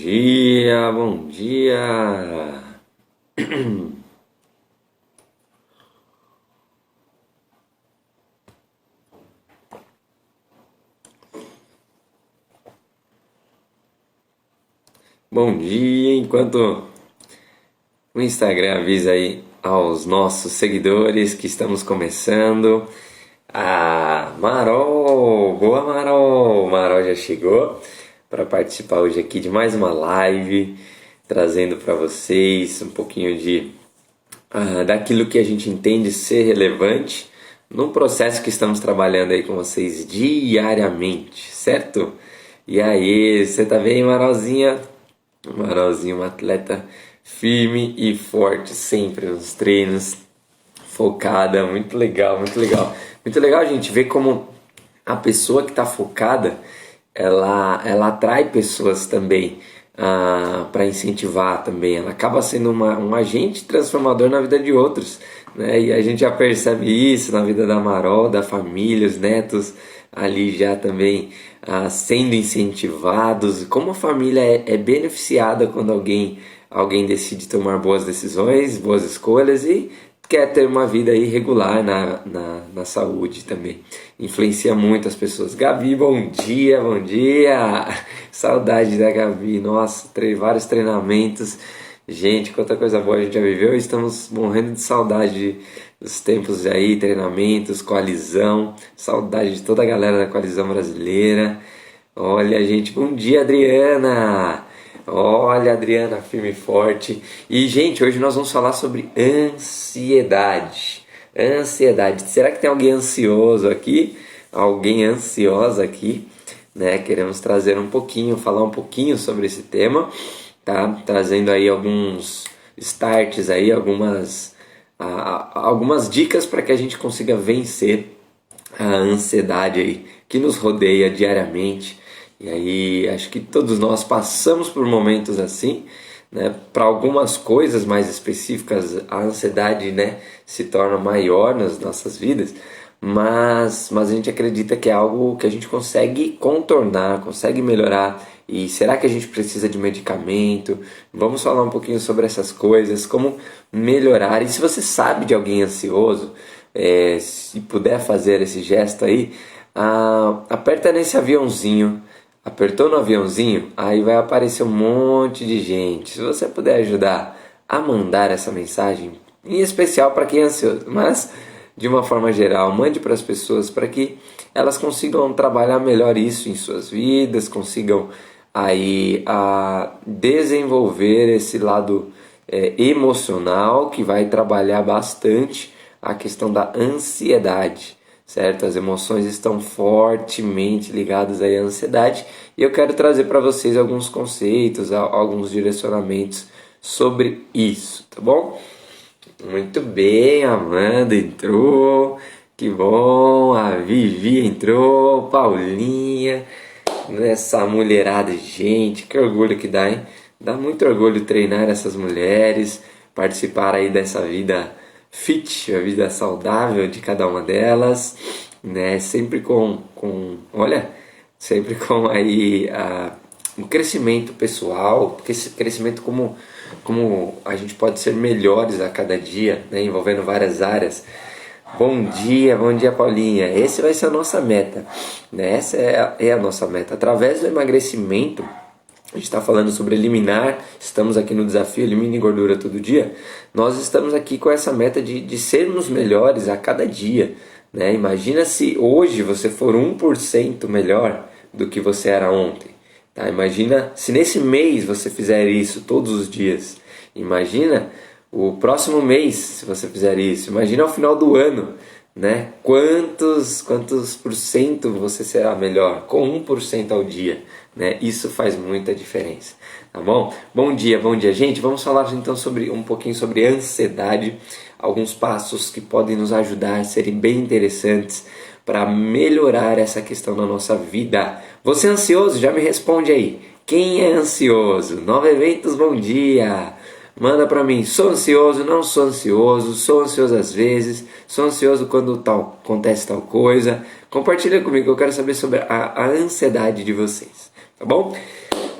dia, bom dia. Bom dia, enquanto o Instagram avisa aí aos nossos seguidores que estamos começando. Marol, boa Marol! Marol já chegou para participar hoje aqui de mais uma live, trazendo para vocês um pouquinho daquilo que a gente entende ser relevante no processo que estamos trabalhando aí com vocês diariamente, certo? E aí, você tá bem, Marolzinha? Marolzinha, uma atleta firme e forte sempre nos treinos, focada, muito legal, muito legal. Muito legal a gente ver como a pessoa que está focada, ela atrai pessoas também para incentivar também. Ela acaba sendo um agente transformador na vida de outros, né? E a gente já percebe isso na vida da Marol, da família, os netos ali já também sendo incentivados. Como a família é beneficiada quando alguém decide tomar boas decisões, boas escolhas e quer ter uma vida aí regular na saúde também. Influencia muito as pessoas. Gabi, bom dia, bom dia! Saudade da Gabi, nossa, vários treinamentos. Gente, quanta coisa boa a gente já viveu. Estamos morrendo de saudade dos tempos aí, treinamentos, coalizão. Saudade de toda a galera da coalizão brasileira. Olha, gente, bom dia, Adriana! Olha, Adriana, firme e forte. E, gente, hoje nós vamos falar sobre ansiedade. Ansiedade. Será que tem alguém ansioso aqui? Alguém ansiosa aqui? Né? Queremos trazer falar um pouquinho sobre esse tema, tá? Trazendo aí alguns starts aí, algumas dicas para que a gente consiga vencer a ansiedade aí que nos rodeia diariamente. E aí, acho que todos nós passamos por momentos assim, né? Para algumas coisas mais específicas, a ansiedade, né, se torna maior nas nossas vidas, mas a gente acredita que é algo que a gente consegue contornar, consegue melhorar. E será que a gente precisa de medicamento? Vamos falar um pouquinho sobre essas coisas, como melhorar. E se você sabe de alguém ansioso, se puder fazer esse gesto aí, aperta nesse aviãozinho. Apertou no aviãozinho, aí vai aparecer um monte de gente. Se você puder ajudar a mandar essa mensagem, em especial para quem é ansioso, mas de uma forma geral, mande para as pessoas para que elas consigam trabalhar melhor isso em suas vidas, consigam aí desenvolver esse lado emocional que vai trabalhar bastante a questão da ansiedade. Certo? As emoções estão fortemente ligadas aí à ansiedade e eu quero trazer para vocês alguns conceitos, alguns direcionamentos sobre isso, tá bom? Muito bem, a Amanda entrou, que bom, a Vivi entrou, Paulinha, essa mulherada, gente, que orgulho que dá, hein? Dá muito orgulho treinar essas mulheres, participar aí dessa vida fit, a vida saudável de cada uma delas, né? Sempre sempre com aí um crescimento pessoal, porque esse crescimento como a gente pode ser melhores a cada dia, né? Envolvendo várias áreas. Bom dia, Paulinha. Esse vai ser a nossa meta, né? Essa é a nossa meta. Através do emagrecimento, a gente está falando sobre eliminar, estamos aqui no desafio Elimine Gordura Todo Dia. Nós estamos aqui com essa meta de sermos melhores a cada dia, né? Imagina se hoje você for 1% melhor do que você era ontem. Tá? Imagina se nesse mês você fizer isso todos os dias. Imagina o próximo mês se você fizer isso. Imagina ao final do ano, né? Quantos por cento você será melhor com 1% ao dia, né? Isso faz muita diferença, tá bom? Bom dia, gente. Vamos falar então um pouquinho sobre ansiedade, alguns passos que podem nos ajudar a serem bem interessantes para melhorar essa questão na nossa vida. Você é ansioso? Já me responde aí. Quem é ansioso? Nova Eventos, bom dia. Manda pra mim, sou ansioso, não sou ansioso às vezes, sou ansioso quando acontece tal coisa. Compartilha comigo, eu quero saber sobre a ansiedade de vocês, tá bom?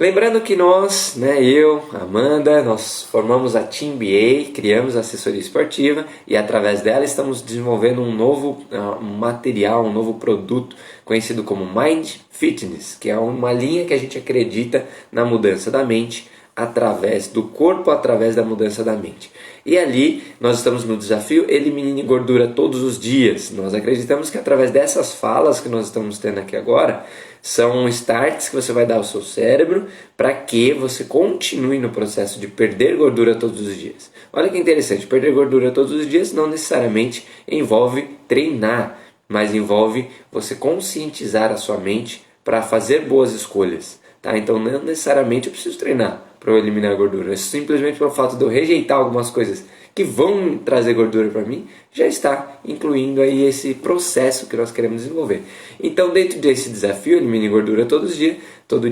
Lembrando que nós, eu, Amanda, nós formamos a Team BA, criamos a assessoria esportiva e através dela estamos desenvolvendo um novo material, um novo produto conhecido como Mind Fitness, que é uma linha que a gente acredita na mudança da mente através do corpo, através da mudança da mente. E ali nós estamos no desafio Elimine Gordura Todos os Dias. Nós acreditamos que através dessas falas que nós estamos tendo aqui agora, são starts que você vai dar ao seu cérebro para que você continue no processo de perder gordura todos os dias. Olha que interessante, perder gordura todos os dias não necessariamente envolve treinar, mas envolve você conscientizar a sua mente para fazer boas escolhas. Tá? Então não necessariamente eu preciso treinar para eu eliminar a gordura, é simplesmente pelo fato de eu rejeitar algumas coisas que vão trazer gordura para mim, já está incluindo aí esse processo que nós queremos desenvolver. Então, dentro desse desafio, elimine gordura todo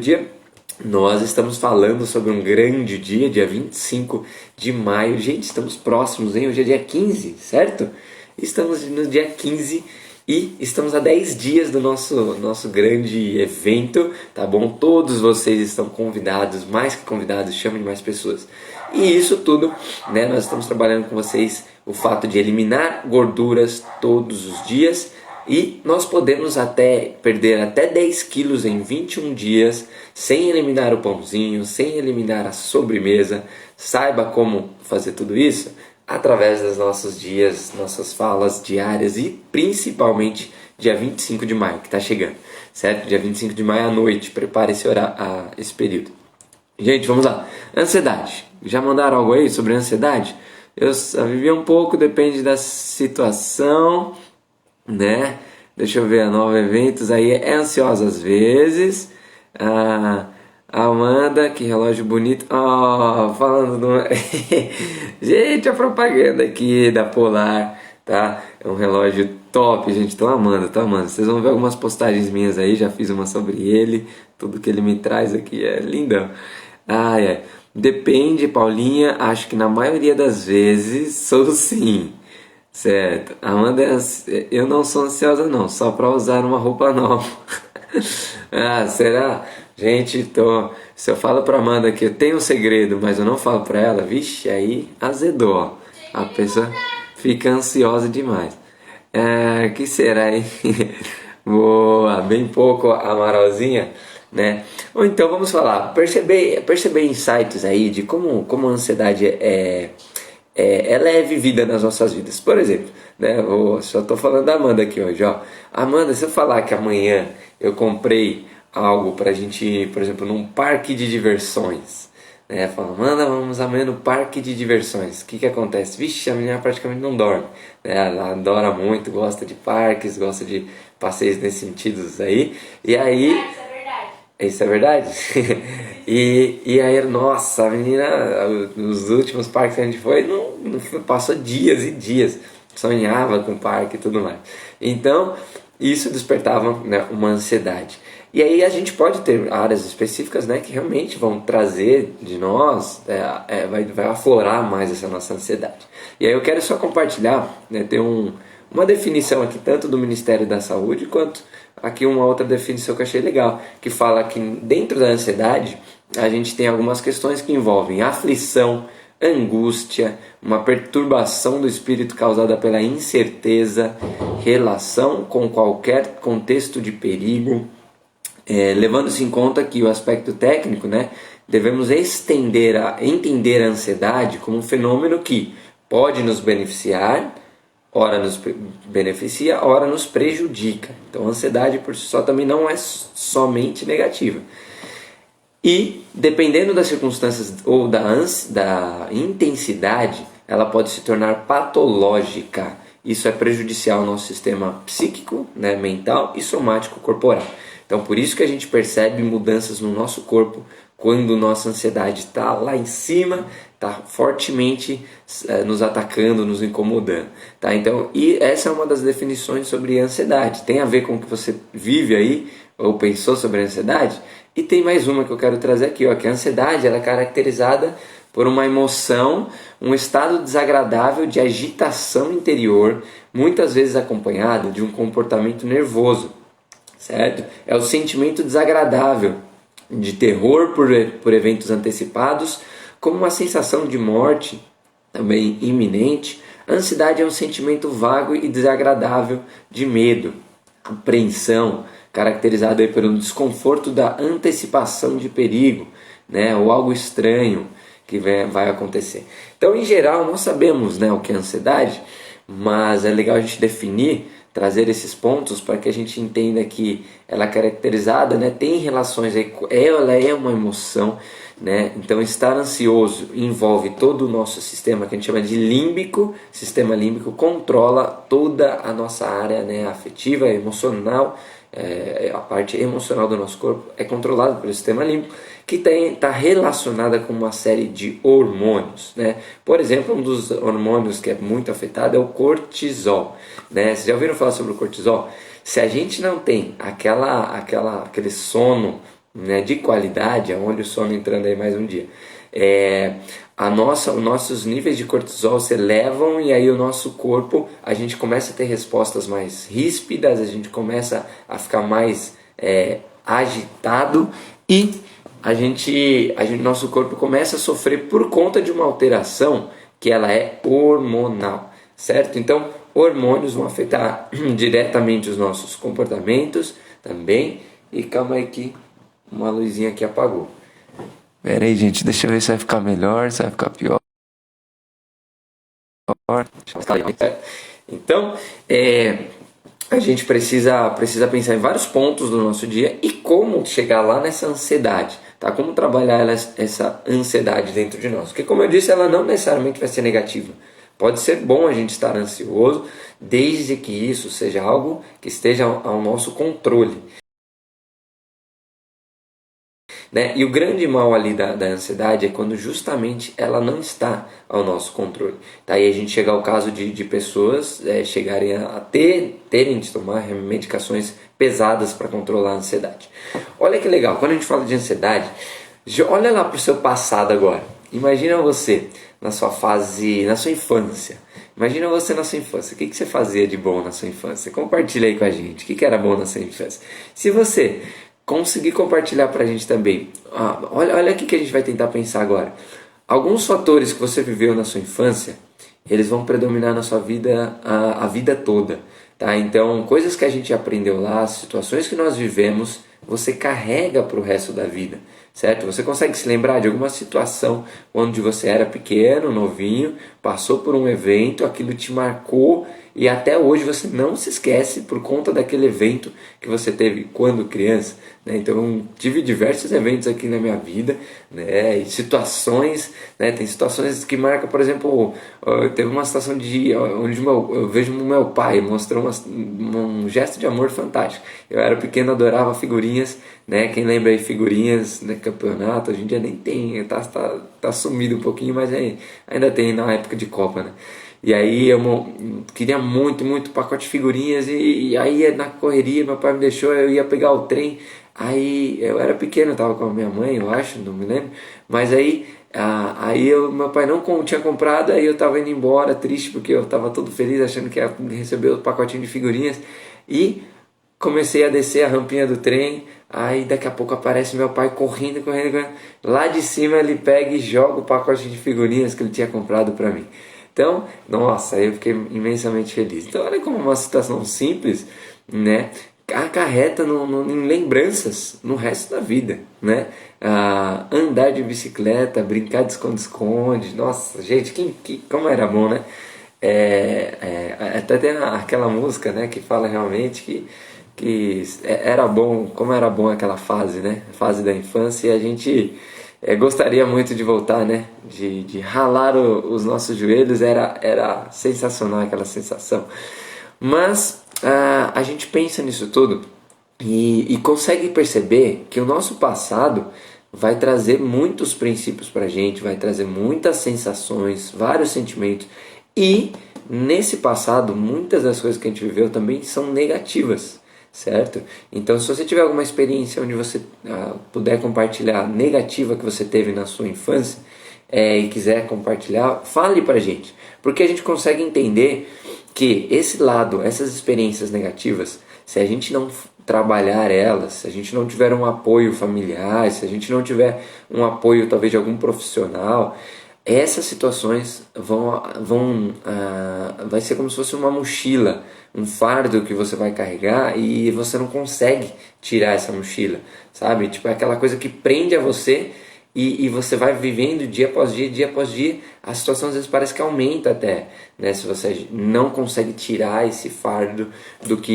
dia, nós estamos falando sobre um grande dia 25 de maio. Gente, estamos próximos, hein? Hoje é dia 15, certo? Estamos no dia 15 e estamos a 10 dias do nosso grande evento, tá bom? Todos vocês estão convidados, mais que convidados, chamem mais pessoas. E isso tudo, nós estamos trabalhando com vocês o fato de eliminar gorduras todos os dias e nós podemos perder até 10 quilos em 21 dias sem eliminar o pãozinho, sem eliminar a sobremesa. Saiba como fazer tudo isso através dos nossos dias, nossas falas diárias e principalmente dia 25 de maio, que está chegando, certo? Dia 25 de maio à noite, prepare esse período. Gente, vamos lá. Ansiedade. Já mandaram algo aí sobre ansiedade? Eu vivi um pouco, depende da situação, né? Deixa eu ver, a nova eventos aí é ansiosa às vezes. A Amanda, que relógio bonito. Falando do... Gente, a propaganda aqui da Polar, tá? É um relógio top, gente. Tô amando. Vocês vão ver algumas postagens minhas aí, já fiz uma sobre ele. Tudo que ele me traz aqui é lindão. Depende, Paulinha. Acho que na maioria das vezes sou sim. Certo. Amanda, eu não sou ansiosa não, só para usar uma roupa nova. Será? Gente, se eu falo pra Amanda que eu tenho um segredo, mas eu não falo pra ela, vixe, aí azedou. A pessoa fica ansiosa demais. Que será, hein? Boa, bem pouco a Amaralzinha, né? Ou então vamos falar, perceber insights aí de como a ansiedade ela é vivida nas nossas vidas. Por exemplo, só estou falando da Amanda aqui hoje, ó. Amanda, se eu falar que amanhã eu comprei algo pra gente ir, por exemplo, num parque de diversões, fala, Amanda, vamos amanhã no parque de diversões. O que acontece? Vixe, a menina praticamente não dorme, ela adora muito, gosta de parques, gosta de passeios nesses sentidos aí, e aí... Isso é verdade? E aí, nossa, a menina, nos últimos parques que a gente foi, não passou dias e dias, sonhava com o parque e tudo mais. Então, isso despertava uma ansiedade. E aí a gente pode ter áreas específicas que realmente vão trazer de nós, vai aflorar mais essa nossa ansiedade. E aí eu quero só compartilhar, ter uma definição aqui, tanto do Ministério da Saúde, quanto aqui uma outra definição que eu achei legal, que fala que dentro da ansiedade a gente tem algumas questões que envolvem aflição, angústia, uma perturbação do espírito causada pela incerteza, relação com qualquer contexto de perigo, levando-se em conta que o aspecto técnico, devemos entender a ansiedade como um fenômeno que pode nos beneficiar, ora nos beneficia, ora nos prejudica. Então a ansiedade por si só também não é somente negativa. E dependendo das circunstâncias ou da intensidade, ela pode se tornar patológica. Isso é prejudicial ao nosso sistema psíquico, mental e somático corporal. Então por isso que a gente percebe mudanças no nosso corpo quando nossa ansiedade está lá em cima, está fortemente nos atacando, nos incomodando. Tá? Então, e essa é uma das definições sobre ansiedade. Tem a ver com o que você vive aí, ou pensou sobre a ansiedade? E tem mais uma que eu quero trazer aqui, ó, que a ansiedade ela é caracterizada por uma emoção, um estado desagradável de agitação interior, muitas vezes acompanhado de um comportamento nervoso, certo? É o sentimento desagradável de terror por eventos antecipados, como uma sensação de morte também iminente. A ansiedade é um sentimento vago e desagradável de medo, apreensão, caracterizado aí pelo desconforto da antecipação de perigo, né, ou algo estranho que vai acontecer. Então, em geral, nós sabemos, né, o que é ansiedade, mas é legal a gente definir, trazer esses pontos para que a gente entenda que ela é caracterizada, né, tem relações aí, ela é uma emoção, né? Então, estar ansioso envolve todo o nosso sistema que a gente chama de límbico. Sistema límbico controla toda a nossa área, né, afetiva, emocional. A parte emocional do nosso corpo é controlada pelo sistema límbico, que está relacionada com uma série de hormônios, né? Por exemplo, um dos hormônios que é muito afetado é o cortisol, né? Vocês já ouviram falar sobre o cortisol? Se a gente não tem aquele sono, né, de qualidade, olha o sono entrando aí mais um dia, os nossos níveis de cortisol se elevam e aí o nosso corpo, a gente começa a ter respostas mais ríspidas, a gente começa a ficar mais agitado e nosso corpo começa a sofrer por conta de uma alteração que ela é hormonal, certo? Então, hormônios vão afetar diretamente os nossos comportamentos também. E calma aí que uma luzinha aqui apagou. Pera aí, gente, deixa eu ver se vai ficar melhor, se vai ficar pior. Então, a gente precisa pensar em vários pontos do nosso dia e como chegar lá nessa ansiedade, tá? Como trabalhar essa ansiedade dentro de nós. Porque, como eu disse, ela não necessariamente vai ser negativa. Pode ser bom a gente estar ansioso, desde que isso seja algo que esteja ao nosso controle. Né? E o grande mal ali da ansiedade é quando justamente ela não está ao nosso controle. Tá? E a gente chega ao caso de pessoas chegarem a terem de tomar medicações pesadas para controlar a ansiedade. Olha que legal, quando a gente fala de ansiedade, olha lá para o seu passado agora. Imagina você na sua infância. Imagina você na sua infância. O que você fazia de bom na sua infância? Compartilha aí com a gente. O que era bom na sua infância? Se você conseguir compartilhar pra gente também. Olha aqui que a gente vai tentar pensar agora. Alguns fatores que você viveu na sua infância, eles vão predominar na sua vida a vida toda. Tá? Então, coisas que a gente aprendeu lá, situações que nós vivemos, você carrega para o resto da vida. Certo? Você consegue se lembrar de alguma situação onde você era pequeno, novinho, passou por um evento, aquilo te marcou e até hoje você não se esquece por conta daquele evento que você teve quando criança, né? Então, tive diversos eventos aqui na minha vida, né? E situações, né? Tem situações que marcam, por exemplo, teve uma situação onde eu vejo o meu pai mostrou um gesto de amor fantástico. Eu era pequeno, adorava figurinhas, né? Quem lembra aí figurinhas, né? Campeonato, hoje em dia nem tem, tá sumido um pouquinho, mas ainda tem na época de Copa, né? E aí eu queria muito pacote de figurinhas e aí na correria meu pai me deixou, eu ia pegar o trem, aí eu era pequeno, eu tava com a minha mãe, eu acho, não me lembro, mas aí meu pai não tinha comprado, aí eu tava indo embora triste porque eu tava todo feliz achando que ia receber o pacotinho de figurinhas e comecei a descer a rampinha do trem, aí daqui a pouco aparece meu pai correndo, lá de cima ele pega e joga o pacote de figurinhas que ele tinha comprado pra mim. Então, nossa, eu fiquei imensamente feliz. Então, olha como uma situação simples, né, acarreta em lembranças no resto da vida, né? Andar de bicicleta, brincar de esconde-esconde, nossa, gente, como era bom, né? Até tem aquela música, né, que fala realmente que era bom, como era bom aquela fase, né? Fase da infância, e a gente gostaria muito de voltar, né? De ralar os nossos joelhos, era sensacional aquela sensação. Mas a gente pensa nisso tudo e consegue perceber que o nosso passado vai trazer muitos princípios pra gente, vai trazer muitas sensações, vários sentimentos. E nesse passado, muitas das coisas que a gente viveu também são negativas. Certo? Então, se você tiver alguma experiência onde você puder compartilhar negativa que você teve na sua infância e quiser compartilhar, fale pra gente, porque a gente consegue entender que esse lado, essas experiências negativas se a gente não trabalhar elas, se a gente não tiver um apoio familiar, se a gente não tiver um apoio talvez de algum profissional, essas situações vai ser como se fosse uma mochila, um fardo que você vai carregar e você não consegue tirar essa mochila, sabe? Tipo, é aquela coisa que prende a você e você vai vivendo dia após dia, a situação às vezes parece que aumenta até, né? Se você não consegue tirar esse fardo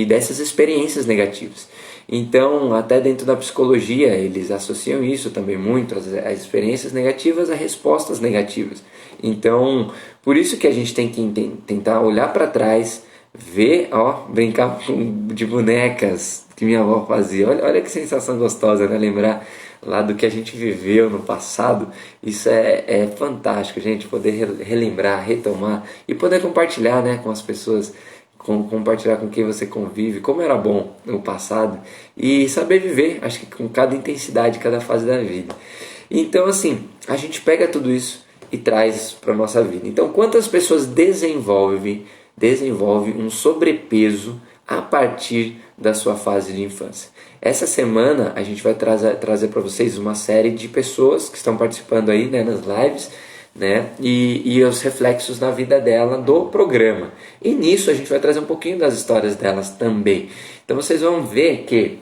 dessas experiências negativas. Então, até dentro da psicologia, eles associam isso também muito, as experiências negativas a respostas negativas. Então, por isso que a gente tem que tentar olhar para trás, ver, brincar de bonecas que minha avó fazia. Olha que sensação gostosa, né? Lembrar lá do que a gente viveu no passado. Isso é fantástico, gente, poder relembrar, retomar e poder compartilhar, né, com as pessoas, compartilhar com quem você convive, como era bom no passado e saber viver, acho que com cada intensidade, cada fase da vida. Então, assim, a gente pega tudo isso e traz para nossa vida. Então, quantas pessoas desenvolvem um sobrepeso a partir da sua fase de infância? Essa semana a gente vai trazer para vocês uma série de pessoas que estão participando aí, né, nas lives, né, e os reflexos na vida dela do programa. E nisso a gente vai trazer um pouquinho das histórias delas também. Então vocês vão ver que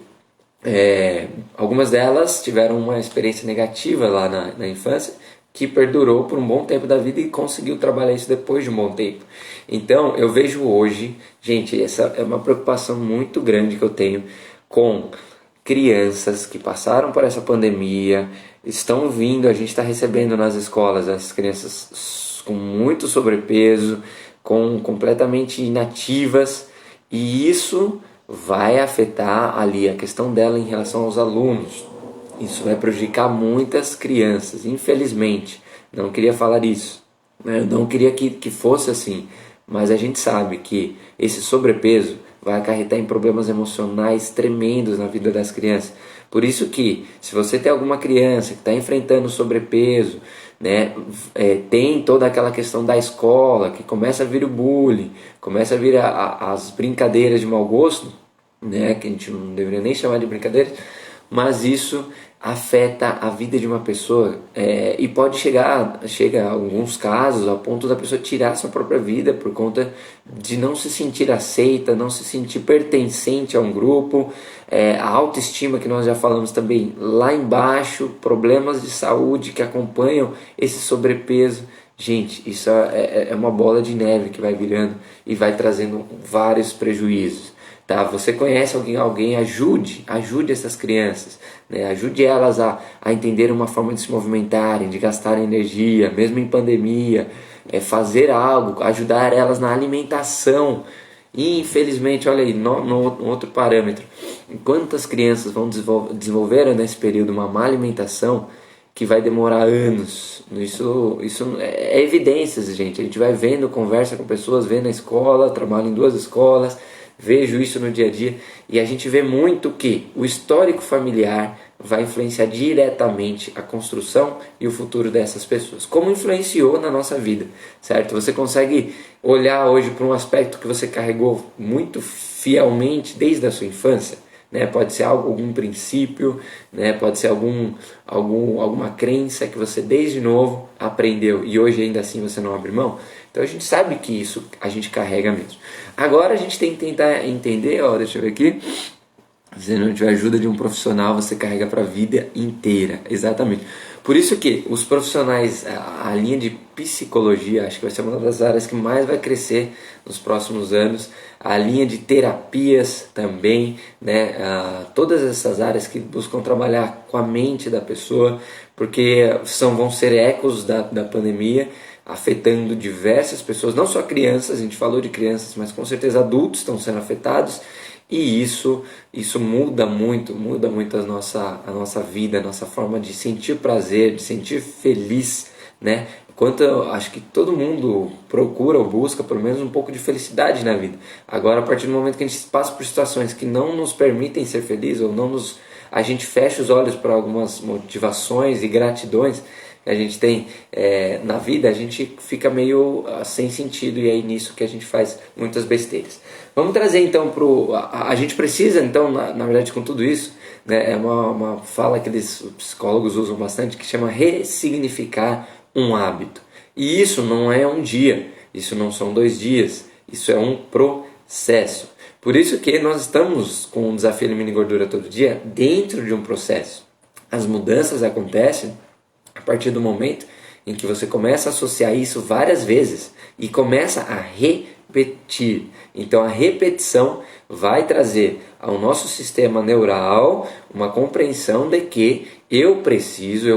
algumas delas tiveram uma experiência negativa lá na infância, que perdurou por um bom tempo da vida e conseguiu trabalhar isso depois de um bom tempo. Então eu vejo hoje, gente, essa é uma preocupação muito grande que eu tenho com crianças que passaram por essa pandemia, estão vindo, a gente está recebendo nas escolas as crianças com muito sobrepeso, completamente inativas, e isso vai afetar ali a questão dela em relação aos alunos. Isso vai prejudicar muitas crianças, infelizmente. Não queria falar isso, né? Eu não queria que fosse assim, mas a gente sabe que esse sobrepeso vai acarretar em problemas emocionais tremendos na vida das crianças. Por isso que, se você tem alguma criança que está enfrentando sobrepeso, né, tem toda aquela questão da escola, que começa a vir o bullying, começa a vir as brincadeiras de mau gosto, né, que a gente não deveria nem chamar de brincadeiras, mas isso afeta a vida de uma pessoa e pode chega a alguns casos a ponto da pessoa tirar sua própria vida por conta de não se sentir aceita, não se sentir pertencente a um grupo, a autoestima que nós já falamos também lá embaixo, problemas de saúde que acompanham esse sobrepeso. Gente, isso é uma bola de neve que vai virando e vai trazendo vários prejuízos. Tá? Você conhece alguém, ajude essas crianças, né? Ajude elas a entender uma forma de se movimentarem, de gastar energia, mesmo em pandemia, fazer algo, ajudar elas na alimentação. E infelizmente, olha aí, no outro parâmetro, quantas crianças desenvolveram nesse período uma má alimentação que vai demorar anos. Isso é evidências, gente. A gente vai vendo, conversa com pessoas, vê na escola, trabalho em 2 escolas, vejo isso no dia a dia e a gente vê muito que o histórico familiar vai influenciar diretamente a construção e o futuro dessas pessoas, como influenciou na nossa vida, certo? Você consegue olhar hoje para um aspecto que você carregou muito fielmente desde a sua infância, né? Pode ser algum princípio, né? Pode ser alguma crença que você desde novo aprendeu e hoje ainda assim você não abre mão. Então a gente sabe que isso a gente carrega mesmo. Agora a gente tem que tentar entender, deixa eu ver aqui. Se não tiver ajuda de um profissional, você carrega para a vida inteira. Exatamente. Por isso que os profissionais, a linha de psicologia, acho que vai ser uma das áreas que mais vai crescer nos próximos anos. A linha de terapias também, né? Todas essas áreas que buscam trabalhar com a mente da pessoa, porque vão ser ecos da pandemia, afetando diversas pessoas, não só crianças, a gente falou de crianças, mas com certeza adultos estão sendo afetados, e isso muda muito a nossa vida, a nossa forma de sentir prazer, de sentir feliz, né? Acho que todo mundo procura ou busca pelo menos um pouco de felicidade na vida. Agora, a partir do momento que a gente passa por situações que não nos permitem ser felizes, ou a gente fecha os olhos para algumas motivações e gratidões, a gente tem na vida, a gente fica meio sem sentido, e é nisso que a gente faz muitas besteiras. Vamos trazer então a gente precisa então, na verdade, com tudo isso, né, é uma fala que os psicólogos usam bastante, que chama ressignificar um hábito. E isso não é um dia, isso não são 2 dias, isso é um processo. Por isso que nós estamos com o Desafio Elimine Gordura Todo Dia dentro de um processo. As mudanças acontecem a partir do momento em que você começa a associar isso várias vezes e começa a repetir. Então a repetição vai trazer ao nosso sistema neural uma compreensão de que eu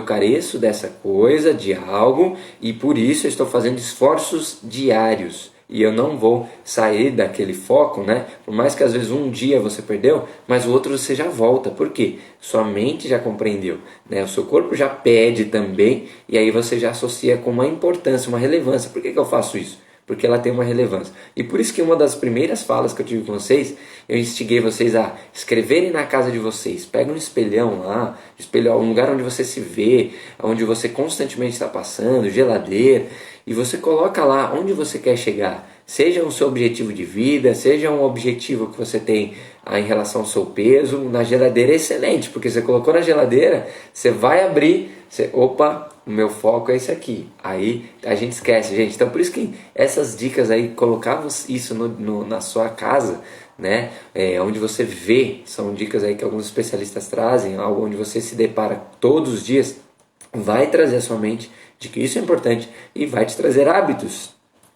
careço dessa coisa, de algo, e por isso eu estou fazendo esforços diários. E eu não vou sair daquele foco, né? Por mais que às vezes um dia você perdeu, mas o outro você já volta. Por quê? Sua mente já compreendeu, né? O seu corpo já pede também, e aí você já associa com uma importância, uma relevância. Por que eu faço isso? Porque ela tem uma relevância. E por isso que uma das primeiras falas que eu tive com vocês, eu instiguei vocês a escreverem na casa de vocês. Pega um espelhão lá, um lugar onde você se vê, onde você constantemente está passando, geladeira, e você coloca lá onde você quer chegar. Seja o seu objetivo de vida, seja um objetivo que você tem em relação ao seu peso, na geladeira é excelente, porque você colocou na geladeira, você vai abrir, opa, o meu foco é esse aqui. Aí a gente esquece, gente. Então por isso que essas dicas aí, colocar isso na sua casa, né? Onde você vê, são dicas aí que alguns especialistas trazem, algo onde você se depara todos os dias, vai trazer a sua mente de que isso é importante e vai te trazer hábitos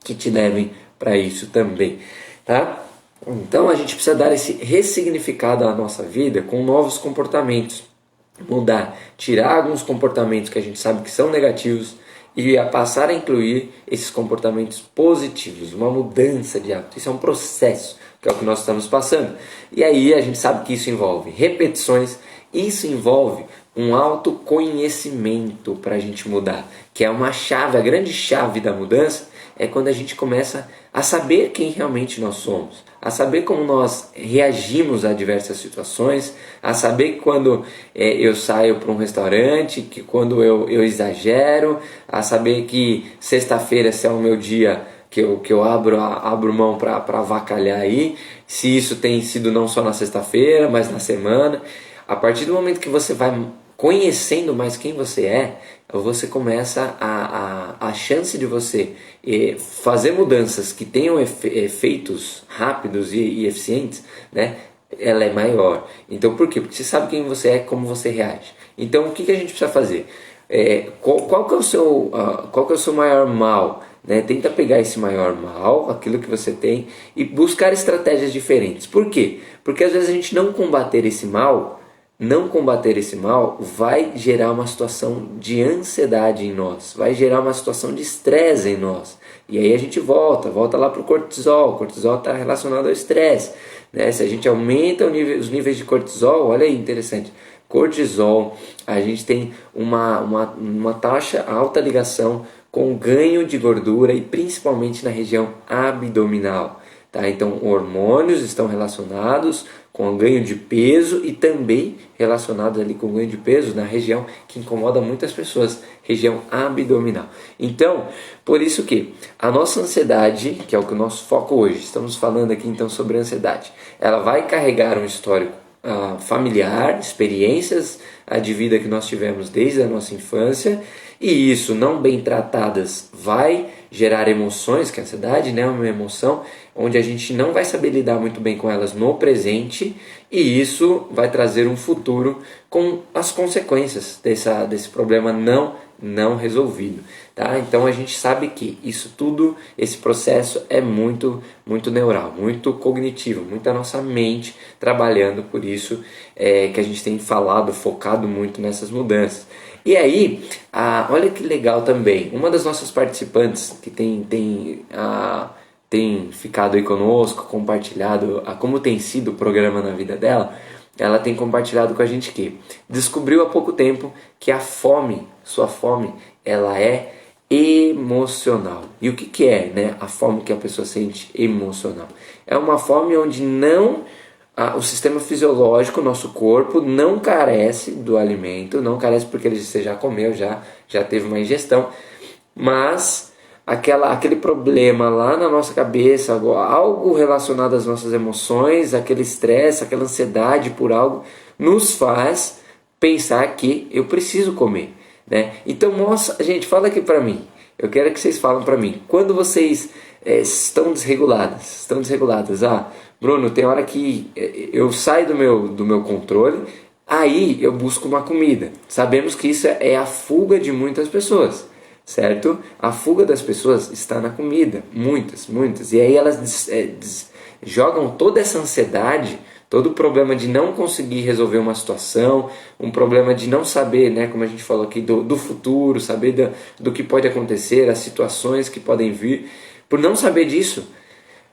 que te levem para isso também, tá? Então a gente precisa dar esse ressignificado à nossa vida com novos comportamentos, mudar, tirar alguns comportamentos que a gente sabe que são negativos e passar a incluir esses comportamentos positivos, uma mudança de hábito. Isso é um processo, que é o que nós estamos passando. E aí a gente sabe que isso envolve repetições, isso envolve um autoconhecimento para a gente mudar, que é uma chave, a grande chave da mudança é quando a gente começa a saber quem realmente nós somos, a saber como nós reagimos a diversas situações, a saber que quando eu saio para um restaurante, que quando eu exagero, a saber que sexta-feira esse é o meu dia que eu abro mão para avacalhar aí, se isso tem sido não só na sexta-feira, mas na semana. A partir do momento que você vai conhecendo mais quem você é, você começa a chance de você fazer mudanças que tenham efeitos rápidos e eficientes, né? Ela é maior. Então por quê? Porque você sabe quem você é, como você reage. Então o que a gente precisa fazer? Qual que é o seu maior mal? Né? Tenta pegar esse maior mal, aquilo que você tem, e buscar estratégias diferentes. Por quê? Porque às vezes a gente não combater esse mal vai gerar uma situação de ansiedade em nós, vai gerar uma situação de estresse em nós. E aí a gente volta lá para o cortisol está relacionado ao estresse. Né? Se a gente aumenta os níveis de cortisol, olha aí, interessante, cortisol, a gente tem uma taxa alta ligação com ganho de gordura e principalmente na região abdominal. Tá? Então hormônios estão relacionados com o ganho de peso e também relacionados ali com o ganho de peso na região que incomoda muitas pessoas, região abdominal. Então, por isso que a nossa ansiedade, que é o que o nosso foco hoje, estamos falando aqui então sobre ansiedade, ela vai carregar um histórico familiar, experiências de vida que nós tivemos desde a nossa infância, e isso não bem tratadas vai gerar emoções, que a ansiedade, né, é uma emoção onde a gente não vai saber lidar muito bem com elas no presente, e isso vai trazer um futuro com as consequências desse problema não resolvido. Tá? Então a gente sabe que isso tudo, esse processo é muito neural, muito cognitivo, muito a nossa mente trabalhando, por isso que a gente tem focado muito nessas mudanças. E aí, olha que legal também, uma das nossas participantes que tem ficado aí conosco, compartilhado como tem sido o programa na vida dela, ela tem compartilhado com a gente que descobriu há pouco tempo que sua fome, ela é emocional. E o que é, né, a fome que a pessoa sente emocional? É uma fome onde não o sistema fisiológico, o nosso corpo, não carece do alimento, não carece porque você já comeu, já teve uma ingestão, mas aquele problema lá na nossa cabeça, algo relacionado às nossas emoções, aquele estresse, aquela ansiedade por algo, nos faz pensar que eu preciso comer, né? Então, gente, fala aqui pra mim. Eu quero que vocês falem pra mim. Quando vocês estão desreguladas. Bruno, tem hora que eu saio do meu controle, aí eu busco uma comida. Sabemos que isso é a fuga de muitas pessoas, certo? A fuga das pessoas está na comida, muitas. E aí elas jogam toda essa ansiedade, todo o problema de não conseguir resolver uma situação, um problema de não saber, né, como a gente falou aqui, do futuro, saber do que pode acontecer, as situações que podem vir. Por não saber disso,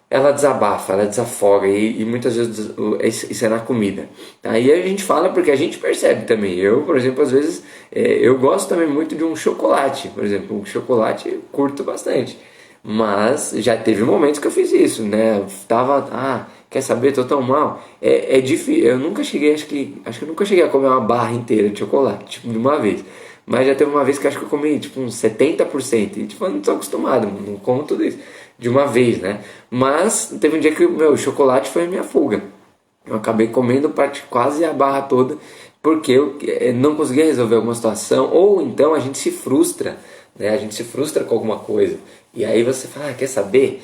ela desabafa, ela desafoga e muitas vezes isso é na comida. Aí a gente fala porque a gente percebe também. Eu, por exemplo, às vezes eu gosto também muito de um chocolate. Por exemplo, um chocolate eu curto bastante. Mas já teve momentos que eu fiz isso, né? Quer saber? Tô tão mal. É difícil. Eu nunca cheguei, acho que eu nunca cheguei a comer uma barra inteira de chocolate, tipo, de uma vez. Mas já teve uma vez que acho que eu comi tipo uns 70%. E tipo, eu não tô acostumado, não como tudo isso de uma vez, né? Mas teve um dia que o chocolate foi a minha fuga. Eu acabei comendo quase a barra toda porque eu não conseguia resolver alguma situação, ou então a gente se frustra, né? A gente se frustra com alguma coisa. E aí você fala, quer saber?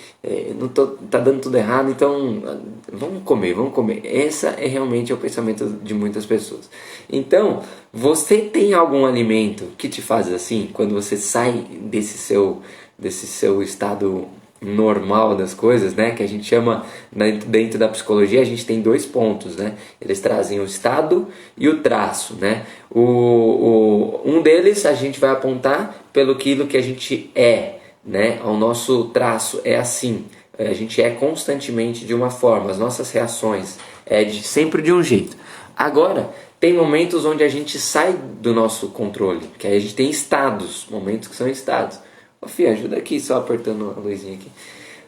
Tá dando tudo errado, então vamos comer. Esse é realmente o pensamento de muitas pessoas. Então, você tem algum alimento que te faz assim, quando você sai desse seu estado normal das coisas, né? Que a gente chama, dentro da psicologia, a gente tem 2 pontos, né? Eles trazem o estado e o traço, né? Um deles a gente vai apontar pelo aquilo que a gente é, né? O nosso traço é assim, a gente é constantemente de uma forma, as nossas reações sempre de um jeito. Agora, tem momentos onde a gente sai do nosso controle, que aí a gente tem estados, momentos que são estados. Fih, ajuda aqui, só apertando a luzinha aqui.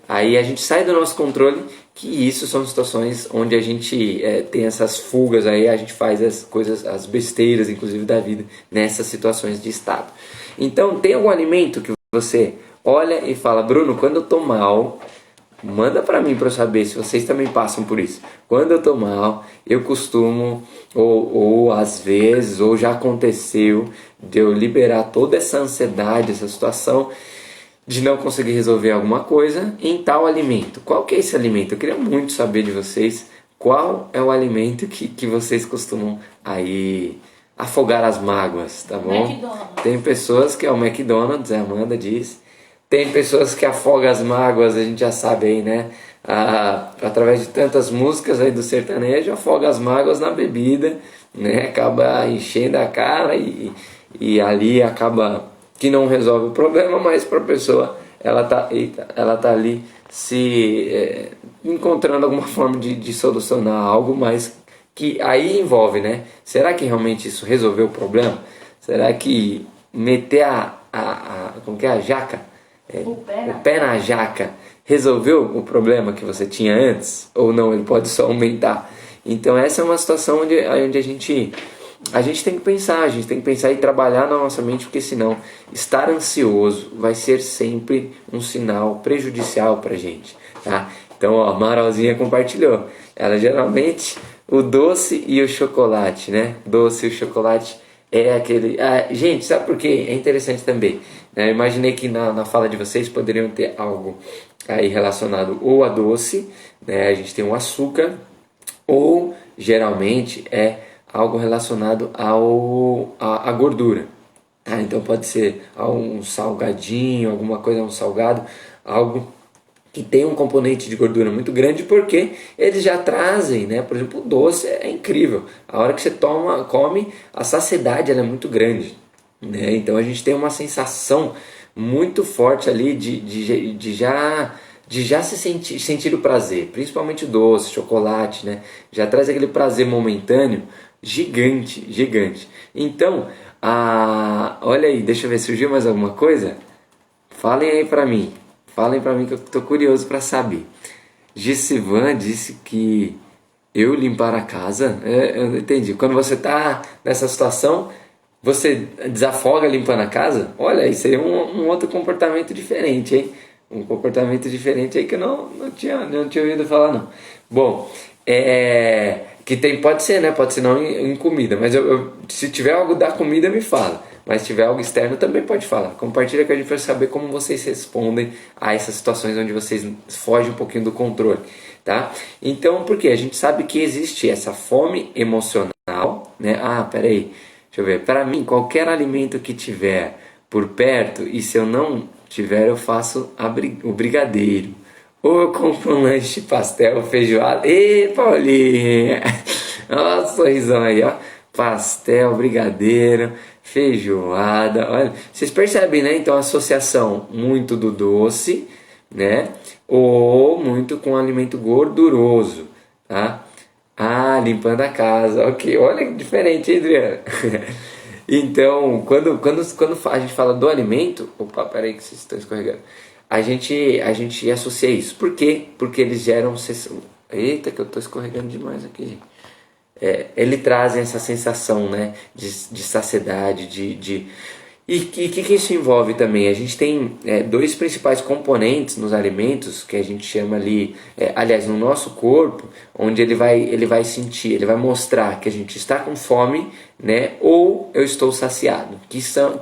Aí a gente sai do nosso controle, que isso são situações onde a gente tem essas fugas, aí a gente faz as coisas, as besteiras, inclusive, da vida, nessas situações de estado. Então, tem algum alimento que você olha e fala, Bruno, quando eu tô mal, manda pra mim pra eu saber se vocês também passam por isso. Quando eu tô mal, eu costumo, ou às vezes, ou já aconteceu, de eu liberar toda essa ansiedade, essa situação de não conseguir resolver alguma coisa em tal alimento. Qual que é esse alimento? Eu queria muito saber de vocês qual é o alimento que vocês costumam aí afogar as mágoas, tá bom? McDonald's. Tem pessoas que é o McDonald's, a Amanda diz. Tem pessoas que afogam as mágoas, a gente já sabe aí, né? Através de tantas músicas aí do sertanejo, afoga as mágoas na bebida, né? Acaba enchendo a cara e ali acaba que não resolve o problema, mas para a pessoa ela tá ali se encontrando alguma forma de solucionar algo, mas que aí envolve, né? Será que realmente isso resolveu o problema? Será que meter como que é a jaca? O pé na jaca resolveu o problema que você tinha antes? Ou não, ele pode só aumentar? Então essa é uma situação onde a gente tem que pensar, e trabalhar na nossa mente, porque senão estar ansioso vai ser sempre um sinal prejudicial pra gente, tá? Então, ó, a Maralzinha compartilhou. Ela geralmente, o doce e o chocolate, né? Doce e o chocolate é aquele... gente, sabe por quê? É interessante também. Né? Eu imaginei que na fala de vocês poderiam ter algo aí relacionado ou a doce, né? A gente tem o açúcar, ou geralmente algo relacionado à gordura. Então pode ser um salgadinho, alguma coisa, um salgado, algo que tem um componente de gordura muito grande, porque eles já trazem, né? Por exemplo, o doce é incrível. A hora que você come, a saciedade ela é muito grande, né? Então a gente tem uma sensação muito forte ali de já sentir o prazer, principalmente o doce, chocolate, né? Já traz aquele prazer momentâneo gigante. Então, olha aí, deixa eu ver, surgiu mais alguma coisa? Falem pra mim que eu tô curioso para saber. Gisivan disse que Eu limpar a casa? Eu não entendi. Quando você está nessa situação, você desafoga limpando a casa? Olha, isso aí é um outro comportamento diferente, hein? Um comportamento diferente aí que eu não tinha ouvido falar, não. Bom, que tem, pode ser, né? Pode ser não em comida, mas se tiver algo da comida, me fala. Mas se tiver algo externo, também pode falar. Compartilha com a gente para saber como vocês respondem a essas situações onde vocês fogem um pouquinho do controle, tá? Então, por quê? A gente sabe que existe essa fome emocional, né? Peraí, deixa eu ver. Para mim, qualquer alimento que tiver por perto, e se eu não tiver, eu faço o brigadeiro. Ou eu compro um lanche, pastel, feijoada. Ê, Paulinha! Olha o sorrisão aí, ó. Pastel, brigadeiro, feijoada. Olha, vocês percebem, né? Então, a associação muito do doce, né? Ou muito com alimento gorduroso, tá? Limpando a casa. Ok, olha que diferente, hein, Adriano? Então, quando a gente fala do alimento... Opa, peraí que vocês estão escorregando. A gente associa isso. Por quê? Porque eles geram... Eita, que eu estou escorregando demais aqui, gente. Ele trazem essa sensação, né, de saciedade, E o que isso envolve também? A gente tem dois principais componentes nos alimentos que a gente chama ali, aliás, no nosso corpo, onde ele vai sentir, ele vai mostrar que a gente está com fome, né, ou eu estou saciado,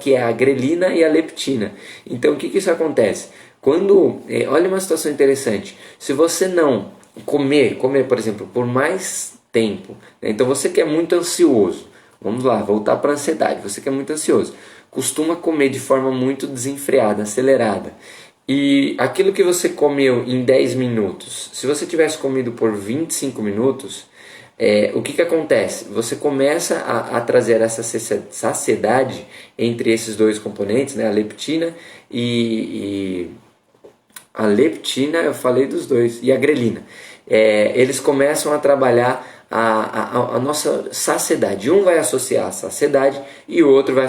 que é a grelina e a leptina. Então, o que isso acontece? Olha uma situação interessante, se você não comer, por exemplo, por mais tempo, né, então você que é muito ansioso, vamos lá, voltar para a ansiedade, você que é muito ansioso, costuma comer de forma muito desenfreada, acelerada. E aquilo que você comeu em 10 minutos, se você tivesse comido por 25 minutos, o que acontece? Você começa a trazer essa saciedade entre esses dois componentes, né? A leptina a leptina, eu falei dos dois, e a grelina. Eles começam a trabalhar a nossa saciedade. Um vai associar a saciedade e o outro vai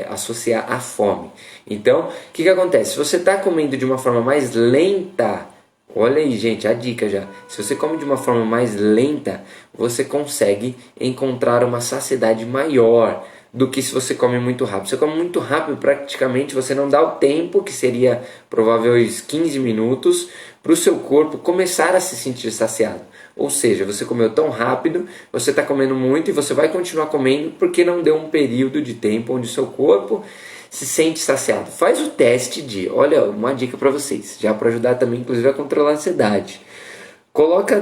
associar a fome. Então, o que acontece? Se você está comendo de uma forma mais lenta, olha aí, gente, a dica já. Se você come de uma forma mais lenta, você consegue encontrar uma saciedade maior do que se você come muito rápido. Você come muito rápido, praticamente você não dá o tempo, que seria provavelmente 15 minutos, para o seu corpo começar a se sentir saciado. Ou seja, você comeu tão rápido, você está comendo muito e você vai continuar comendo porque não deu um período de tempo onde o seu corpo se sente saciado. Faz o teste olha, uma dica para vocês, já para ajudar também, inclusive, a controlar a ansiedade.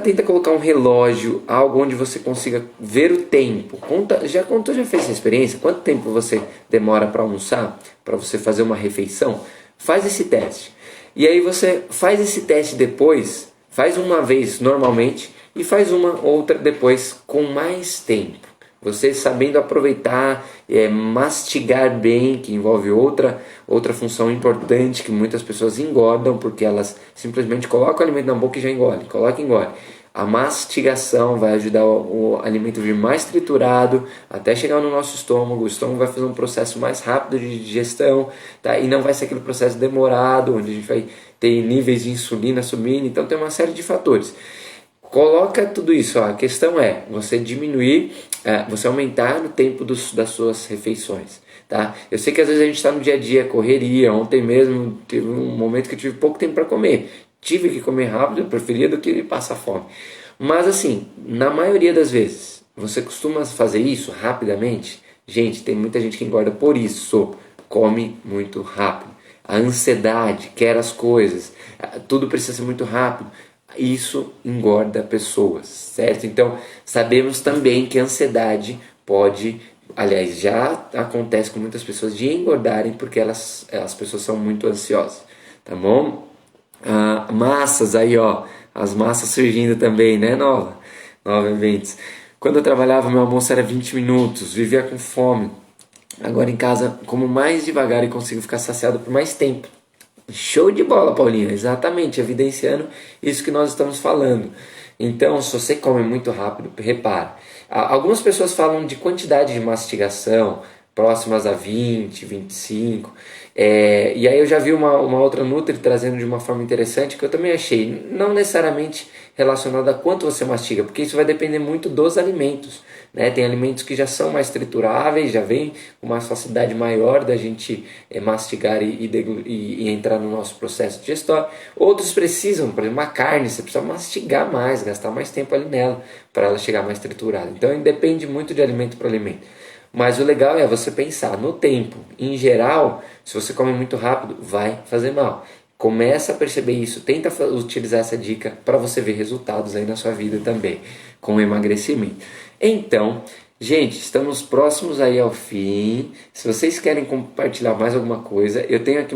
Tenta colocar um relógio, algo onde você consiga ver o tempo. Já fez essa experiência? Quanto tempo você demora para almoçar? Para você fazer uma refeição? Faz esse teste. E aí você faz esse teste depois, faz uma vez normalmente e faz uma outra depois com mais tempo. Você sabendo aproveitar, mastigar bem, que envolve outra função importante, que muitas pessoas engordam porque elas simplesmente colocam o alimento na boca e já engolem. Coloca e engole. A mastigação vai ajudar o alimento a vir mais triturado até chegar no nosso estômago. O estômago vai fazer um processo mais rápido de digestão, tá? E não vai ser aquele processo demorado, onde a gente vai ter níveis de insulina subindo. Então tem uma série de fatores. Coloca tudo isso, a questão é você diminuir, você aumentar o tempo das suas refeições, tá? Eu sei que às vezes a gente está no dia a dia, correria. Ontem mesmo teve um momento que eu tive pouco tempo para comer, tive que comer rápido, eu preferia do que passar fome. Mas assim, na maioria das vezes, você costuma fazer isso rapidamente? Gente, tem muita gente que engorda por isso, come muito rápido. A ansiedade, quer as coisas, tudo precisa ser muito rápido. Isso engorda pessoas, certo? Então, sabemos também que a ansiedade pode, aliás, já acontece com muitas pessoas de engordarem porque as pessoas são muito ansiosas, tá bom? Massas aí, ó, as massas surgindo também, né, nova eventos. Quando eu trabalhava, meu almoço era 20 minutos, vivia com fome. Agora em casa, como mais devagar e consigo ficar saciado por mais tempo. Show de bola, Paulinha, exatamente, evidenciando isso que nós estamos falando. Então, se você come muito rápido, repara. Algumas pessoas falam de quantidade de mastigação, próximas a 20, 25. E aí eu já vi uma outra Nutri trazendo de uma forma interessante que eu também achei, não necessariamente relacionada a quanto você mastiga, porque isso vai depender muito dos alimentos, né? Tem alimentos que já são mais trituráveis, já vem com uma facilidade maior da gente mastigar e entrar no nosso processo digestório. Outros precisam, por exemplo, uma carne, você precisa mastigar mais, gastar mais tempo ali nela para ela chegar mais triturada. Então depende muito de alimento para alimento. Mas o legal é você pensar no tempo. Em geral, se você come muito rápido, vai fazer mal. Começa a perceber isso, tenta utilizar essa dica para você ver resultados aí na sua vida também, com o emagrecimento. Então, gente, estamos próximos aí ao fim. Se vocês querem compartilhar mais alguma coisa, eu tenho aqui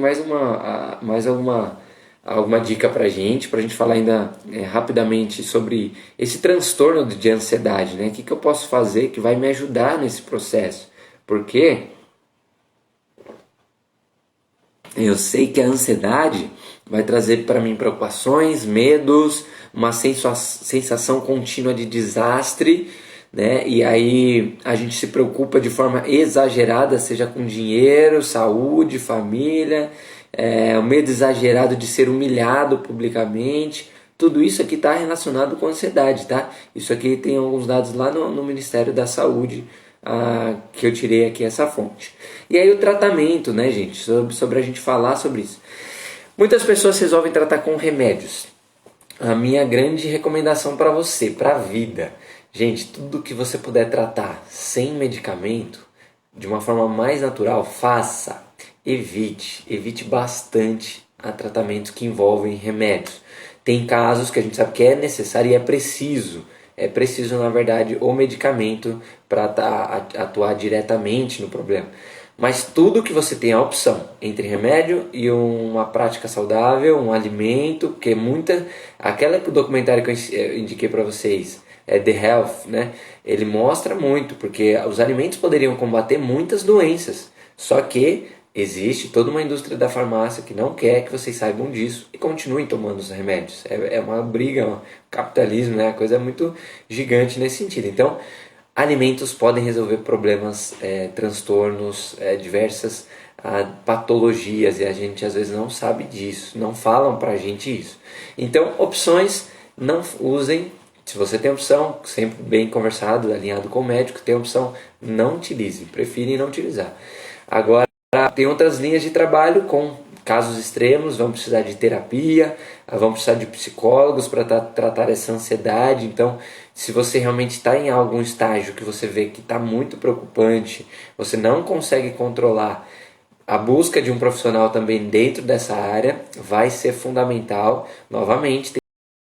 alguma dica pra gente falar ainda rapidamente sobre esse transtorno de ansiedade, né? O que eu posso fazer que vai me ajudar nesse processo? Porque eu sei que a ansiedade vai trazer para mim preocupações, medos, uma sensação contínua de desastre, né? E aí a gente se preocupa de forma exagerada, seja com dinheiro, saúde, família, o medo exagerado de ser humilhado publicamente. Tudo isso aqui está relacionado com ansiedade, tá? Isso aqui tem alguns dados lá no Ministério da Saúde, que eu tirei aqui essa fonte. E aí o tratamento, né, gente? Sobre a gente falar sobre isso. Muitas pessoas resolvem tratar com remédios. A minha grande recomendação para você, para a vida, gente, tudo que você puder tratar sem medicamento, de uma forma mais natural, faça. Evite bastante a tratamentos que envolvem remédios. Tem casos que a gente sabe que é necessário e é preciso na verdade o medicamento para atuar diretamente no problema. Mas tudo que você tem a opção entre remédio e uma prática saudável, um alimento, porque aquele documentário que eu indiquei para vocês, The Health, né? Ele mostra muito, porque os alimentos poderiam combater muitas doenças, só que existe toda uma indústria da farmácia que não quer que vocês saibam disso e continuem tomando os remédios. É uma briga, um capitalismo, né? A coisa é muito gigante nesse sentido. Então, alimentos podem resolver problemas, transtornos, diversas patologias, e a gente às vezes não sabe disso, não falam pra gente isso. Então, opções, não usem. Se você tem opção, sempre bem conversado, alinhado com o médico, tem opção, não utilize, prefere não utilizar. Agora, tem outras linhas de trabalho com casos extremos, vão precisar de terapia, vão precisar de psicólogos para tratar essa ansiedade. Então, se você realmente está em algum estágio que você vê que está muito preocupante, você não consegue controlar, a busca de um profissional também dentro dessa área vai ser fundamental. Novamente,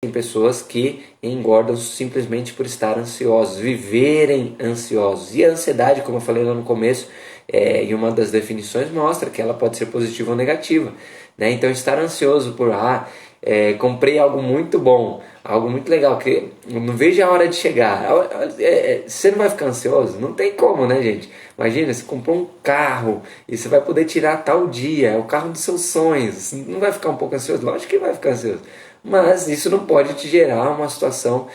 tem pessoas que engordam simplesmente por estar ansiosos, viverem ansiosos. E a ansiedade, como eu falei lá no começo, em uma das definições mostra que ela pode ser positiva ou negativa, né? Então estar ansioso por comprei algo muito bom, algo muito legal, que não vejo a hora de chegar. Você não vai ficar ansioso? Não tem como, né, gente? Imagina, você comprou um carro e você vai poder tirar tal dia, é o carro dos seus sonhos. Você não vai ficar um pouco ansioso? Lógico que vai ficar ansioso. Mas isso não pode te gerar uma situação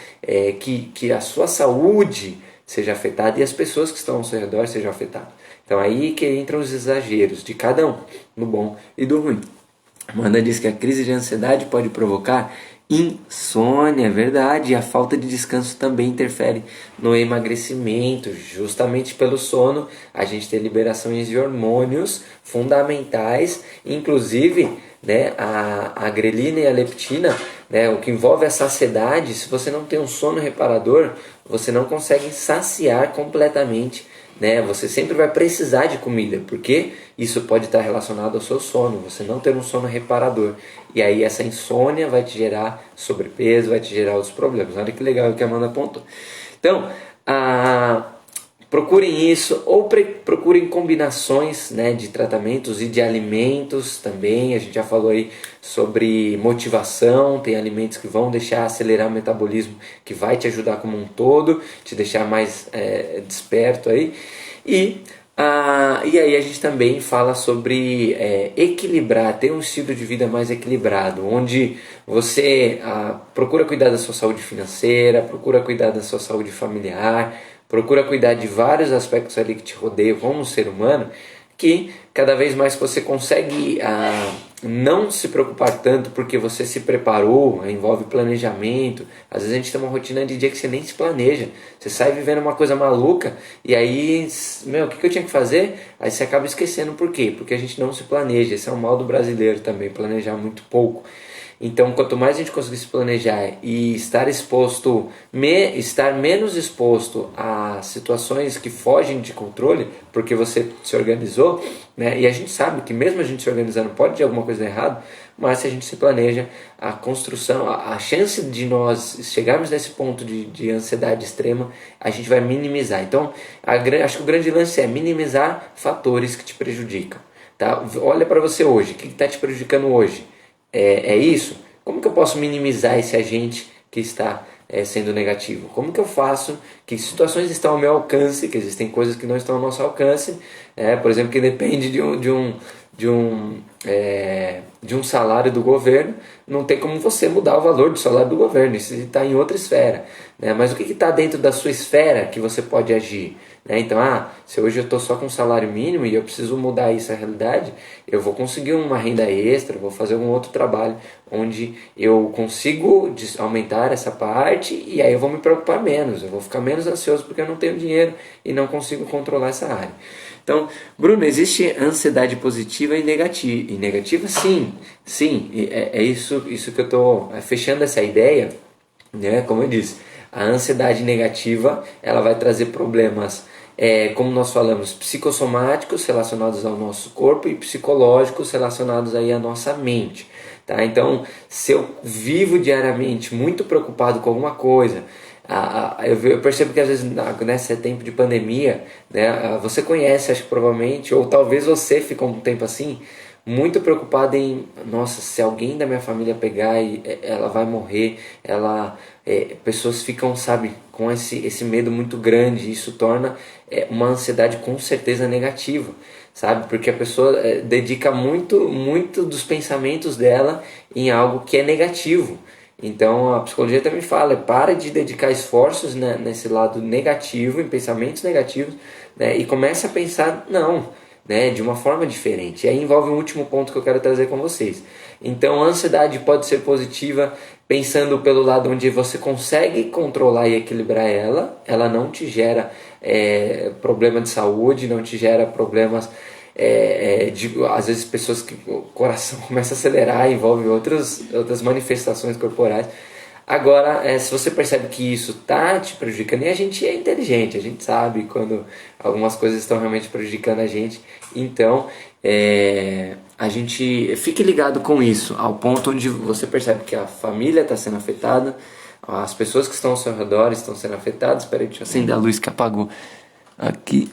que a sua saúde seja afetada e as pessoas que estão ao seu redor sejam afetadas. Então aí que entram os exageros de cada um, no bom e do ruim. Amanda diz que a crise de ansiedade pode provocar insônia, é verdade, e a falta de descanso também interfere no emagrecimento. Justamente pelo sono a gente tem liberações de hormônios fundamentais, inclusive, né, a grelina e a leptina, né, o que envolve a saciedade. Se você não tem um sono reparador, você não consegue saciar completamente, né? Você sempre vai precisar de comida, porque isso pode estar relacionado ao seu sono, você não ter um sono reparador. E aí essa insônia vai te gerar sobrepeso, vai te gerar outros problemas. Olha que legal o que a Amanda apontou. Então, procurem isso, ou procurem combinações, né, de tratamentos e de alimentos também. A gente já falou aí sobre motivação, tem alimentos que vão acelerar o metabolismo, que vai te ajudar como um todo, te deixar mais desperto aí. E aí a gente também fala sobre equilibrar, ter um estilo de vida mais equilibrado, onde você procura cuidar da sua saúde financeira, procura cuidar da sua saúde familiar, procura cuidar de vários aspectos ali que te rodeiam como um ser humano, que cada vez mais você consegue não se preocupar tanto porque você se preparou, envolve planejamento. Às vezes a gente tem uma rotina de dia que você nem se planeja, você sai vivendo uma coisa maluca e aí, o que eu tinha que fazer? Aí você acaba esquecendo. Por quê? Porque a gente não se planeja. Esse é o mal do brasileiro também, planejar muito pouco. Então, quanto mais a gente conseguir se planejar e estar exposto, estar menos exposto a situações que fogem de controle, porque você se organizou, né? E a gente sabe que mesmo a gente se organizando pode ter alguma coisa errada, mas se a gente se planeja, a construção, a chance de nós chegarmos nesse ponto de ansiedade extrema, a gente vai minimizar. Então, acho que o grande lance é minimizar fatores que te prejudicam. Tá? Olha para você hoje, o que está te prejudicando hoje? É isso? Como que eu posso minimizar esse agente que está sendo negativo? Como que eu faço? Que situações estão ao meu alcance? Que existem coisas que não estão ao nosso alcance, por exemplo, que depende de um salário do governo. Não tem como você mudar o valor do salário do governo, isso está em outra esfera, né? Mas o que está dentro da sua esfera que você pode agir? Né? Então, se hoje eu estou só com salário mínimo e eu preciso mudar isso à realidade, eu vou conseguir uma renda extra, vou fazer algum outro trabalho onde eu consigo aumentar essa parte e aí eu vou me preocupar menos, eu vou ficar menos ansioso porque eu não tenho dinheiro e não consigo controlar essa área. Então, Bruno, existe ansiedade positiva e negativa? E negativa, sim. É isso que eu estou fechando essa ideia, né? Como eu disse, a ansiedade negativa ela vai trazer problemas, como nós falamos, psicossomáticos relacionados ao nosso corpo e psicológicos relacionados aí à nossa mente. Tá? Então, se eu vivo diariamente muito preocupado com alguma coisa, eu percebo que às vezes nesse tempo de pandemia, né, você conhece, acho que provavelmente, ou talvez você ficou um tempo assim, muito preocupado em, nossa, se alguém da minha família pegar e ela vai morrer, pessoas ficam, sabe, com esse medo muito grande, isso torna uma ansiedade com certeza negativa, sabe, porque a pessoa dedica muito dos pensamentos dela em algo que é negativo. Então a psicologia também fala, para de dedicar esforços, né, nesse lado negativo, em pensamentos negativos, né, e começa a pensar, né, de uma forma diferente. E aí envolve um último ponto que eu quero trazer com vocês. Então a ansiedade pode ser positiva pensando pelo lado onde você consegue controlar e equilibrar ela não te gera problema de saúde, não te gera problemas às vezes pessoas que o coração começa a acelerar, envolve outras manifestações corporais. Agora, se você percebe que isso está te prejudicando, e a gente é inteligente, a gente sabe quando algumas coisas estão realmente prejudicando a gente, então a gente fique ligado com isso, ao ponto onde você percebe que a família está sendo afetada, as pessoas que estão ao seu redor estão sendo afetadas. Espera aí, deixa eu acender a luz que apagou aqui.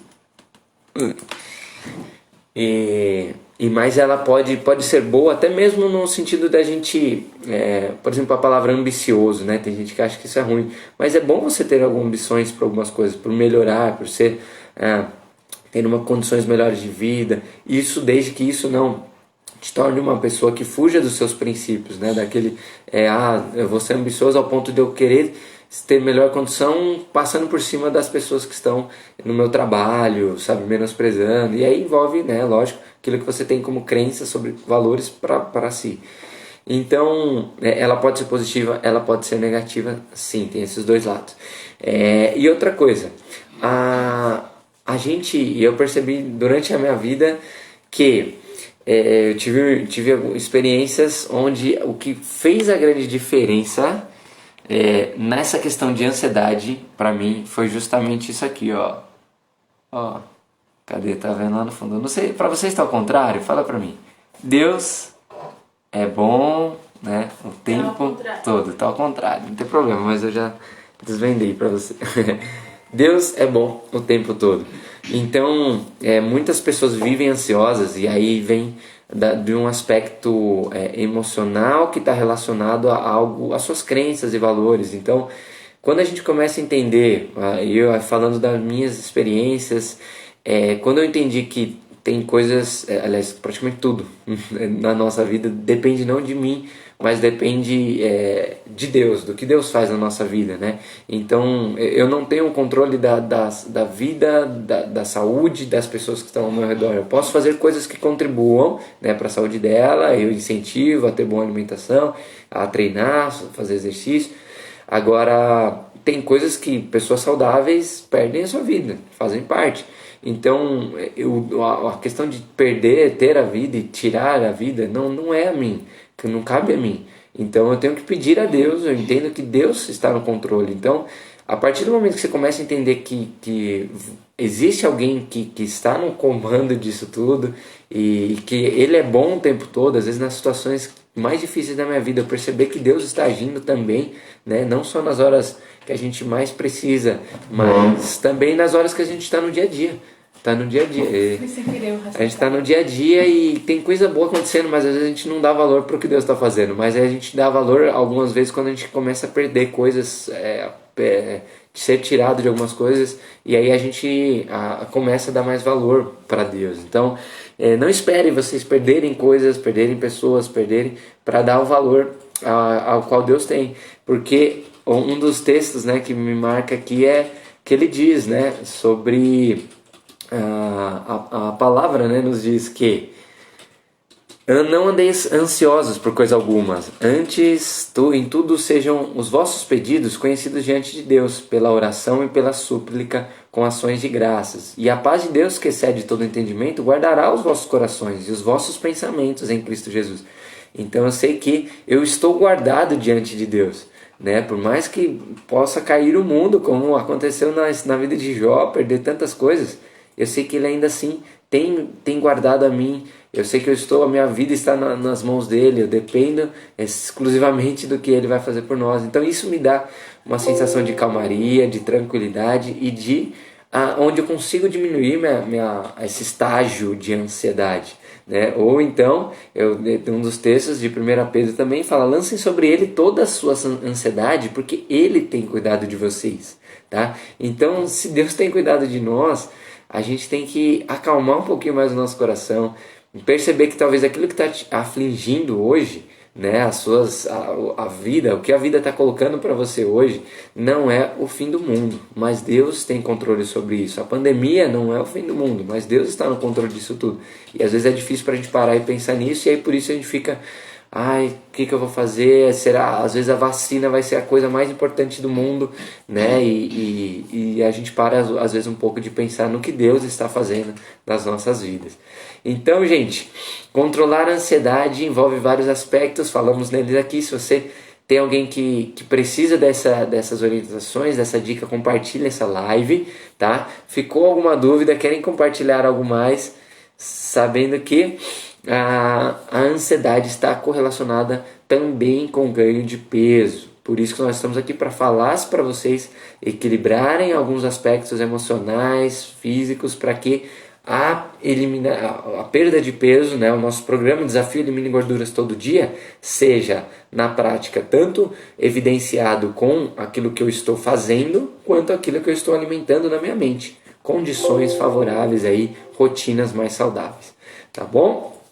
Mas ela pode ser boa até mesmo no sentido da gente, por exemplo, a palavra ambicioso, né? Tem gente que acha que isso é ruim, mas é bom você ter algumas ambições para algumas coisas, por melhorar, por ser ter condições melhores de vida, isso desde que isso não te torne uma pessoa que fuja dos seus princípios, né? Daquele, eu vou ser ambicioso ao ponto de eu querer ter melhor condição passando por cima das pessoas que estão no meu trabalho, sabe, menosprezando. E aí envolve, né, lógico, aquilo que você tem como crença sobre valores para si. Então, ela pode ser positiva, ela pode ser negativa, sim, tem esses dois lados. E outra coisa, eu percebi durante a minha vida que eu tive experiências onde o que fez a grande diferença nessa questão de ansiedade, pra mim, foi justamente isso aqui, ó. Cadê? Tá vendo lá no fundo? Eu não sei, pra você está ao contrário? Fala pra mim. Deus é bom, né? O tempo todo. Tá ao contrário, não tem problema, mas eu já desvendei pra você. Deus é bom o tempo todo. Então, muitas pessoas vivem ansiosas e aí vem de um aspecto emocional que está relacionado a algo, às suas crenças e valores. Então, quando a gente começa a entender, eu falando das minhas experiências, quando eu entendi que tem coisas, aliás, praticamente tudo na nossa vida depende não de mim, mas depende de Deus, do que Deus faz na nossa vida, né? Então eu não tenho o controle da vida, da saúde das pessoas que estão ao meu redor. Eu posso fazer coisas que contribuam, né, para a saúde dela, eu incentivo a ter boa alimentação, a treinar, fazer exercício. Agora, tem coisas que pessoas saudáveis perdem a sua vida, fazem parte. Então, a questão de perder, ter a vida e tirar a vida, não é a mim, que não cabe a mim. Então, eu tenho que pedir a Deus, eu entendo que Deus está no controle. Então, a partir do momento que você começa a entender que existe alguém que está no comando disso tudo e que Ele é bom o tempo todo, às vezes nas situações mais difíceis da minha vida, eu perceber que Deus está agindo também, né? Não só nas horas que a gente mais precisa, mas também nas horas que a gente está no dia a dia. Tá no dia a dia. A gente tá no dia a dia e tem coisa boa acontecendo, mas às vezes a gente não dá valor pro que Deus está fazendo. Mas a gente dá valor algumas vezes quando a gente começa a perder coisas, de ser tirado de algumas coisas, e aí a gente começa a dar mais valor para Deus. Então, não espere vocês perderem coisas, perderem pessoas, perderem, para dar o valor ao qual Deus tem. Porque um dos textos, né, que me marca aqui é que ele diz, né, sobre a palavra, né, nos diz que não andeis ansiosos por coisa alguma, antes em tudo sejam os vossos pedidos conhecidos diante de Deus, pela oração e pela súplica, com ações de graças. E a paz de Deus, que excede todo entendimento, guardará os vossos corações e os vossos pensamentos em Cristo Jesus. Então eu sei que eu estou guardado diante de Deus, né? Por mais que possa cair o mundo, como aconteceu na vida de Jó, perder tantas coisas, eu sei que Ele ainda assim tem guardado a mim. Eu sei que a minha vida está nas mãos dele, eu dependo exclusivamente do que ele vai fazer por nós. Então isso me dá uma sensação de calmaria, de tranquilidade e de onde eu consigo diminuir esse estágio de ansiedade, né? Ou então, um dos textos de 1 Pedro também fala: lancem sobre ele toda a sua ansiedade, porque ele tem cuidado de vocês, tá? Então, se Deus tem cuidado de nós, a gente tem que acalmar um pouquinho mais o nosso coração, perceber que talvez aquilo que está te afligindo hoje, né, a vida, o que a vida está colocando para você hoje, não é o fim do mundo, mas Deus tem controle sobre isso. A pandemia não é o fim do mundo, mas Deus está no controle disso tudo. E às vezes é difícil para a gente parar e pensar nisso, e aí por isso a gente fica: ai, o que eu vou fazer? Será? Às vezes a vacina vai ser a coisa mais importante do mundo, né? E a gente para às vezes um pouco de pensar no que Deus está fazendo nas nossas vidas. Então, gente, controlar a ansiedade envolve vários aspectos, falamos neles aqui. Se você tem alguém que precisa dessas orientações, dessa dica, compartilha essa live, tá? Ficou alguma dúvida, querem compartilhar algo mais, sabendo que a ansiedade está correlacionada também com o ganho de peso. Por isso que nós estamos aqui para falar para vocês equilibrarem alguns aspectos emocionais, físicos, para que a perda de peso, né, o nosso programa Desafio Elimine Gorduras Todo Dia, seja na prática tanto evidenciado com aquilo que eu estou fazendo, quanto aquilo que eu estou alimentando na minha mente. Condições favoráveis aí, rotinas mais saudáveis. Tá bom?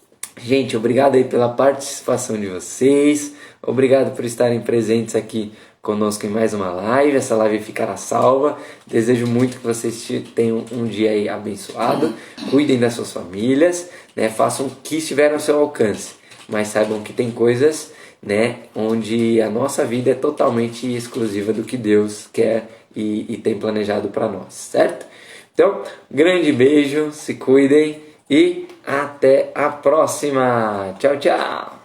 Gente, obrigado aí pela participação de vocês, obrigado por estarem presentes aqui conosco em mais uma live. Essa live ficará salva. Desejo muito que vocês tenham um dia aí abençoado, cuidem das suas famílias, né? Façam o que estiver ao seu alcance, mas saibam que tem coisas, né, onde a nossa vida é totalmente exclusiva do que Deus quer e tem planejado para nós, certo? Então, grande beijo, se cuidem e até a próxima. Tchau, tchau!